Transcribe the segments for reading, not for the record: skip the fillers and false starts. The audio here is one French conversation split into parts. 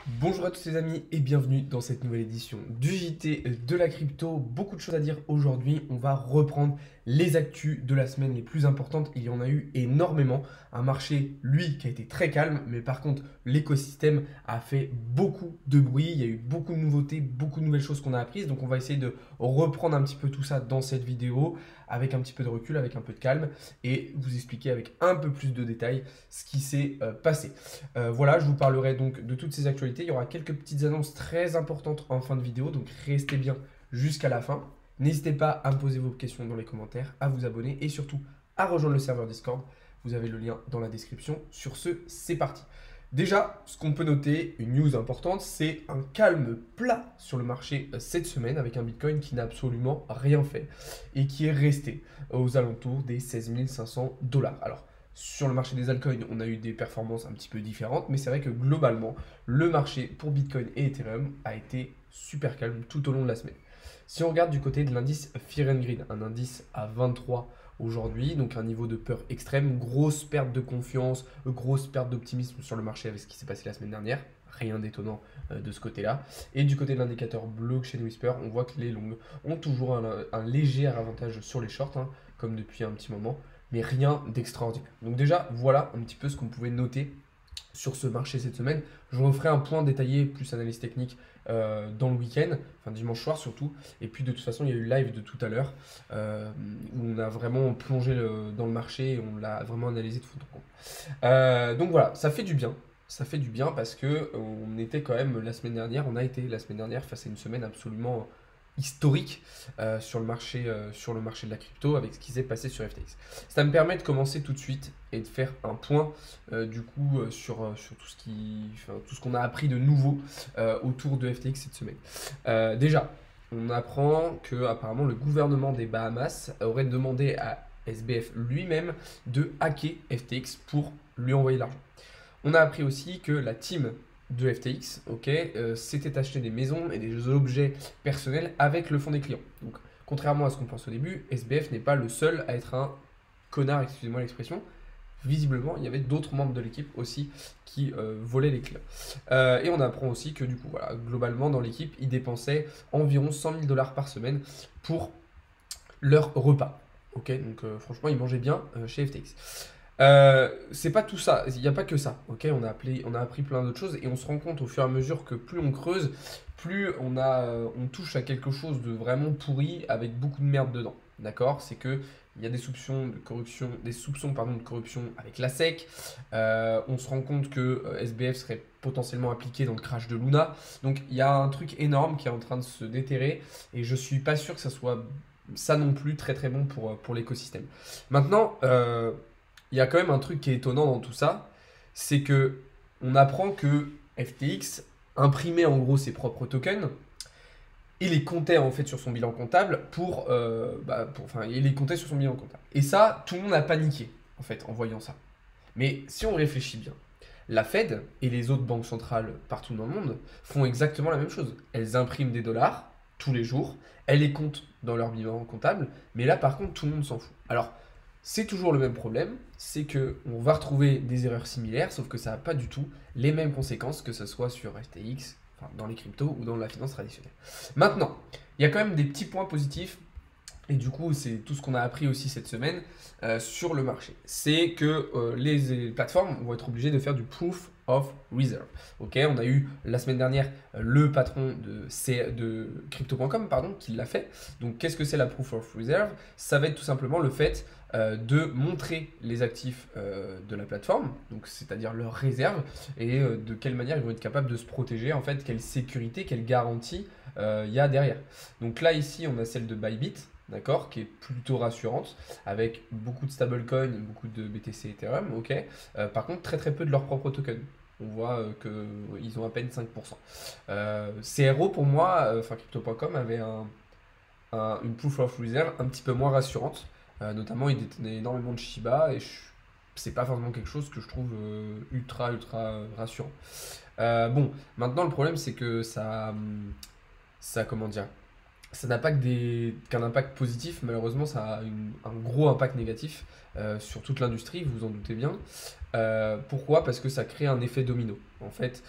Bonjour à tous les amis et bienvenue dans cette nouvelle édition du JT de la crypto. Beaucoup de choses à dire aujourd'hui. On va reprendre les actus de la semaine les plus importantes. Il y en a eu énormément. Un marché, lui, qui a été très calme, mais par contre, l'écosystème a fait beaucoup de bruit. Il y a eu beaucoup de nouveautés, beaucoup de nouvelles choses qu'on a apprises. Donc on va essayer de reprendre un petit peu tout ça dans cette vidéo avec un petit peu de recul, avec un peu de calme et vous expliquer avec un peu plus de détails ce qui s'est passé. Voilà, je vous parlerai donc de toutes ces actualités. Il y aura quelques petites annonces très importantes en fin de vidéo, donc restez bien jusqu'à la fin. N'hésitez pas à me poser vos questions dans les commentaires, à vous abonner et surtout à rejoindre le serveur Discord. Vous avez le lien dans la description. Sur ce, c'est parti. Déjà, ce qu'on peut noter, une news importante, c'est un calme plat sur le marché cette semaine avec un Bitcoin qui n'a absolument rien fait et qui est resté aux alentours des 16 500 $. Alors, sur le marché des altcoins, on a eu des performances un petit peu différentes, mais c'est vrai que globalement, le marché pour Bitcoin et Ethereum a été super calme tout au long de la semaine. Si on regarde du côté de l'indice Fear and Greed, un indice à 23 aujourd'hui, donc un niveau de peur extrême, grosse perte de confiance, grosse perte d'optimisme sur le marché avec ce qui s'est passé la semaine dernière. Rien d'étonnant de ce côté-là. Et du côté de l'indicateur Blockchain Whisper, on voit que les longues ont toujours un léger avantage sur les shorts, hein, comme depuis un petit moment, mais rien d'extraordinaire. Donc déjà, voilà un petit peu ce qu'on pouvait noter sur ce marché cette semaine. Je referai un point détaillé, plus analyse technique, dans le week-end, enfin dimanche soir surtout. Et puis de toute façon, il y a eu le live de tout à l'heure où on a vraiment plongé dans le marché et on l'a vraiment analysé de fond en comble. Donc voilà, ça fait du bien. Ça fait du bien parce que on était quand même la semaine dernière, on a été la semaine dernière face à une semaine absolument historique sur le marché de la crypto avec ce qui s'est passé sur FTX. Ça me permet de commencer tout de suite et de faire un point sur tout ce qu'on a appris de nouveau autour de FTX cette semaine. Déjà, on apprend que apparemment le gouvernement des Bahamas aurait demandé à SBF lui-même de hacker FTX pour lui envoyer l'argent. On a appris aussi que la team de FTX, s'était acheté des maisons et des objets personnels avec le fonds des clients. Donc, contrairement à ce qu'on pense au début, SBF n'est pas le seul à être un connard, excusez-moi l'expression. Visiblement, il y avait d'autres membres de l'équipe aussi qui volaient les clients. Et on apprend aussi que du coup, voilà, globalement, dans l'équipe, ils dépensaient environ 100 000 $ par semaine pour leur repas. Donc franchement, ils mangeaient bien chez FTX. C'est pas tout ça, il n'y a pas que ça, on a appris plein d'autres choses et on se rend compte au fur et à mesure que plus on creuse, plus on touche à quelque chose de vraiment pourri avec beaucoup de merde dedans, d'accord? C'est que il y a des soupçons de corruption, de corruption avec la SEC. On se rend compte que SBF serait potentiellement impliqué dans le crash de Luna. Donc il y a un truc énorme qui est en train de se déterrer et je suis pas sûr que ça soit ça non plus très très bon pour l'écosystème. Maintenant, il y a quand même un truc qui est étonnant dans tout ça, c'est que on apprend que FTX imprimait en gros ses propres tokens et les comptait en fait sur son bilan comptable il les comptait sur son bilan comptable. Et ça, tout le monde a paniqué en fait en voyant ça. Mais si on réfléchit bien, la Fed et les autres banques centrales partout dans le monde font exactement la même chose. Elles impriment des dollars tous les jours, elles les comptent dans leur bilan comptable, mais là par contre tout le monde s'en fout. Alors c'est toujours le même problème, c'est que on va retrouver des erreurs similaires, sauf que ça n'a pas du tout les mêmes conséquences que ce soit sur FTX, enfin, dans les cryptos ou dans la finance traditionnelle. Maintenant, il y a quand même des petits points positifs. Et du coup, c'est tout ce qu'on a appris aussi cette semaine sur le marché. C'est que les plateformes vont être obligées de faire du proof of reserve. On a eu la semaine dernière le patron de crypto.com qui l'a fait. Donc, qu'est-ce que c'est la proof of reserve? Ça va être tout simplement le fait de montrer les actifs de la plateforme, donc c'est-à-dire leurs réserves, et de quelle manière ils vont être capables de se protéger, en fait, quelle sécurité, quelle garantie il y a derrière. Donc là, ici, on a celle de Bybit, d'accord, qui est plutôt rassurante, avec beaucoup de stablecoins, beaucoup de BTC Ethereum, par contre, très très peu de leurs propres tokens. On voit qu'ils ont à peine 5%. CRO, pour moi, Crypto.com avait une proof of reserve un petit peu moins rassurante. Notamment, il détenait énormément de Shiba et c'est pas forcément quelque chose que je trouve ultra rassurant. Bon, maintenant le problème c'est que ça comment dire, ça n'a pas qu'un impact positif, malheureusement ça a un gros impact négatif sur toute l'industrie, vous vous en doutez bien. Pourquoi? Parce que ça crée un effet domino. En fait,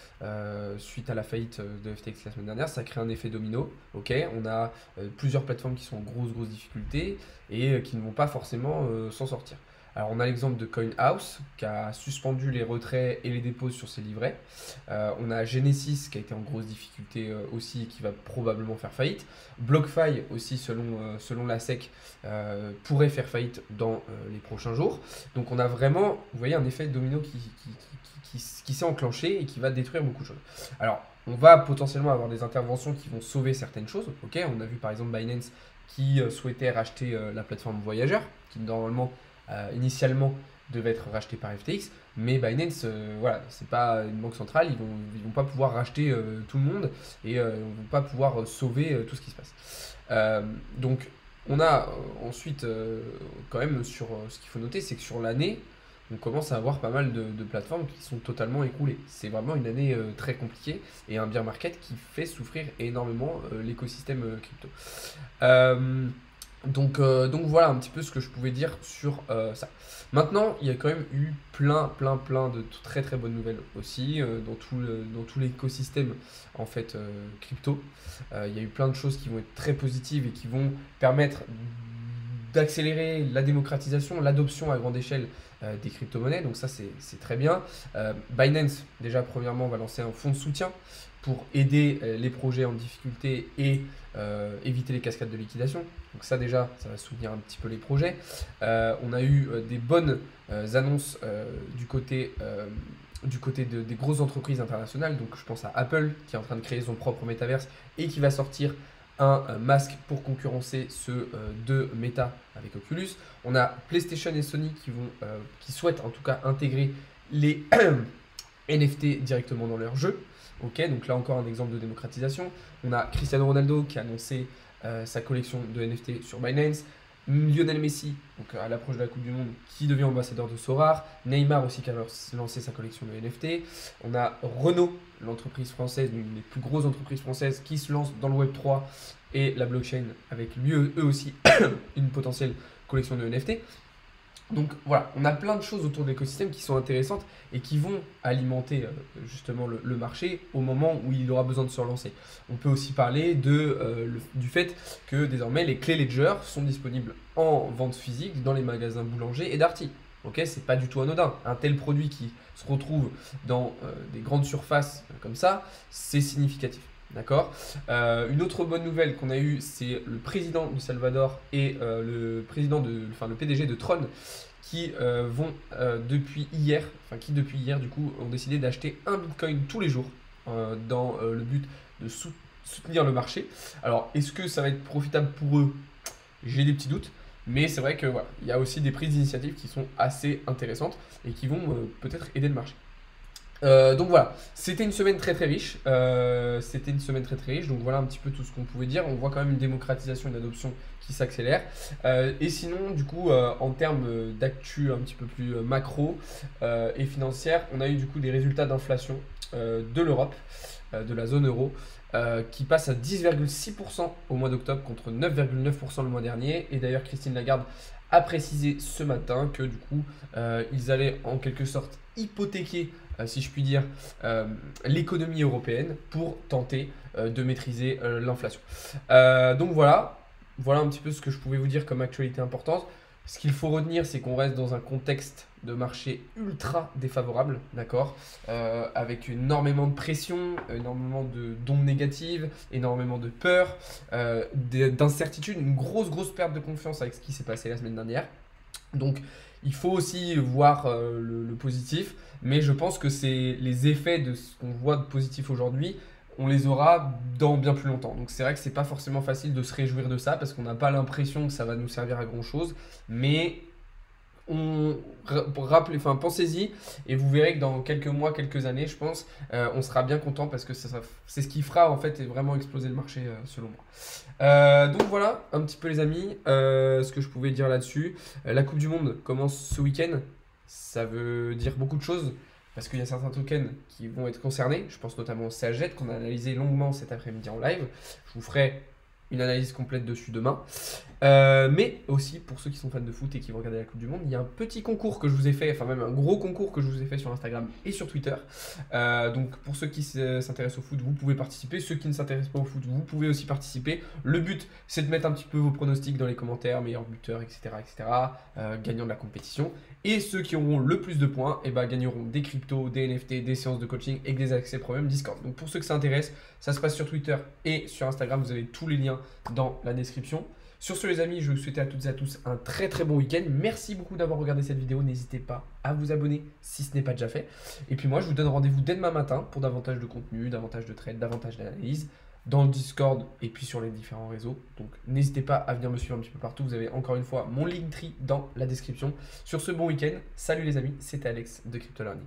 suite à la faillite de FTX la semaine dernière, ça crée un effet domino. Ok, on a plusieurs plateformes qui sont en grosses difficultés et qui ne vont pas forcément s'en sortir. Alors on a l'exemple de CoinHouse qui a suspendu les retraits et les dépôts sur ses livrets. On a Genesis qui a été en grosse difficulté aussi et qui va probablement faire faillite. BlockFi aussi selon la SEC pourrait faire faillite dans les prochains jours. Donc on a vraiment, vous voyez, un effet domino qui s'est enclenché et qui va détruire beaucoup de choses. Alors on va potentiellement avoir des interventions qui vont sauver certaines choses. Ok, on a vu par exemple Binance qui souhaitait racheter la plateforme Voyageur, qui normalement initialement devait être racheté par FTX, mais Binance, voilà, c'est pas une banque centrale, ils vont pas pouvoir racheter tout le monde et ils vont pas pouvoir sauver tout ce qui se passe. Donc on a ensuite quand même sur ce qu'il faut noter, c'est que sur l'année, on commence à avoir pas mal de plateformes qui sont totalement écroulées. C'est vraiment une année très compliquée et un bear market qui fait souffrir énormément l'écosystème crypto. Donc voilà un petit peu ce que je pouvais dire sur ça. Maintenant, il y a quand même eu plein de très bonnes nouvelles aussi dans tout l'écosystème en fait crypto. Il y a eu plein de choses qui vont être très positives et qui vont permettre d'accélérer la démocratisation, l'adoption à grande échelle des crypto-monnaies. Donc ça, c'est très bien. Binance, déjà, premièrement, va lancer un fonds de soutien pour aider les projets en difficulté et éviter les cascades de liquidation. Donc ça, déjà, ça va soutenir un petit peu les projets. On a eu des bonnes annonces du côté des grosses entreprises internationales. Donc je pense à Apple qui est en train de créer son propre métaverse et qui va sortir un masque pour concurrencer ceux de Meta avec Oculus. On a PlayStation et Sony qui souhaitent en tout cas intégrer les NFT directement dans leur jeu. Ok, donc là encore un exemple de démocratisation. On a Cristiano Ronaldo qui a annoncé sa collection de NFT sur Binance. Lionel Messi, donc à l'approche de la Coupe du Monde, qui devient ambassadeur de Sorare. Neymar aussi qui a lancé sa collection de NFT. On a Renault, l'entreprise française, une des plus grosses entreprises françaises, qui se lance dans le Web3 et la blockchain avec eux aussi une potentielle collection de NFT. Donc voilà, on a plein de choses autour de l'écosystème qui sont intéressantes et qui vont alimenter justement le marché au moment où il aura besoin de se relancer. On peut aussi parler du fait que désormais les clés Ledger sont disponibles en vente physique dans les magasins Boulanger et Darty. Ok, c'est pas du tout anodin. Un tel produit qui se retrouve dans des grandes surfaces comme ça, c'est significatif. D'accord. Une autre bonne nouvelle qu'on a eue, c'est le président du Salvador et le PDG de Tron qui depuis hier du coup ont décidé d'acheter un Bitcoin tous les jours dans le but de soutenir le marché. Alors est-ce que ça va être profitable pour eux? J'ai des petits doutes. Mais c'est vrai que voilà, il y a aussi des prises d'initiative qui sont assez intéressantes et qui vont peut-être aider le marché. Donc voilà, c'était une semaine très riche. Donc voilà un petit peu tout ce qu'on pouvait dire. On voit quand même une démocratisation et une adoption qui s'accélère. Et sinon, du coup, en termes d'actu un petit peu plus macro et financière, on a eu du coup des résultats d'inflation de l'Europe, de la zone euro, qui passe à 10,6% au mois d'octobre contre 9,9% le mois dernier. Et d'ailleurs, Christine Lagarde a précisé ce matin que du coup, ils allaient en quelque sorte hypothéquer si je puis dire, l'économie européenne pour tenter de maîtriser l'inflation. Donc voilà un petit peu ce que je pouvais vous dire comme actualité importante. Ce qu'il faut retenir, c'est qu'on reste dans un contexte de marché ultra défavorable, d'accord, avec énormément de pression, énormément d'ondes négatives, énormément de peur, d'incertitude, une grosse perte de confiance avec ce qui s'est passé la semaine dernière. Donc il faut aussi voir le positif, mais je pense que c'est les effets de ce qu'on voit de positif aujourd'hui, on les aura dans bien plus longtemps. Donc c'est vrai que c'est pas forcément facile de se réjouir de ça parce qu'on n'a pas l'impression que ça va nous servir à grand chose, mais pensez-y et vous verrez que dans quelques mois, quelques années, je pense, on sera bien content parce que c'est ce qui fera en fait vraiment exploser le marché selon moi. Donc voilà un petit peu les amis, ce que je pouvais dire là-dessus. La Coupe du Monde commence ce week-end, ça veut dire beaucoup de choses parce qu'il y a certains tokens qui vont être concernés. Je pense notamment au CHZ qu'on a analysé longuement cet après-midi en live. Je vous ferai une analyse complète dessus demain. Mais aussi pour ceux qui sont fans de foot et qui vont regarder la Coupe du Monde, il y a un petit concours que je vous ai fait, enfin même un gros concours que je vous ai fait sur Instagram et sur Twitter. Donc pour ceux qui s'intéressent au foot, vous pouvez participer. Ceux qui ne s'intéressent pas au foot, vous pouvez aussi participer. Le but, c'est de mettre un petit peu vos pronostics dans les commentaires, meilleur buteur, etc. etc. Gagnant de la compétition. Et ceux qui auront le plus de points, gagneront des cryptos, des NFT, des séances de coaching et des accès premium Discord. Donc pour ceux que ça intéresse, ça se passe sur Twitter et sur Instagram. Vous avez tous les liens dans la description. Sur ce les amis, je vous souhaite à toutes et à tous un très très bon week-end. Merci beaucoup d'avoir regardé cette vidéo. N'hésitez pas à vous abonner si ce n'est pas déjà fait. Et puis moi, je vous donne rendez-vous dès demain matin pour davantage de contenu, davantage de trades, davantage d'analyse dans le Discord et puis sur les différents réseaux. Donc n'hésitez pas à venir me suivre un petit peu partout. Vous avez encore une fois mon Linktree dans la description. Sur ce, bon week-end. Salut les amis, c'était Alex de Crypto Learning.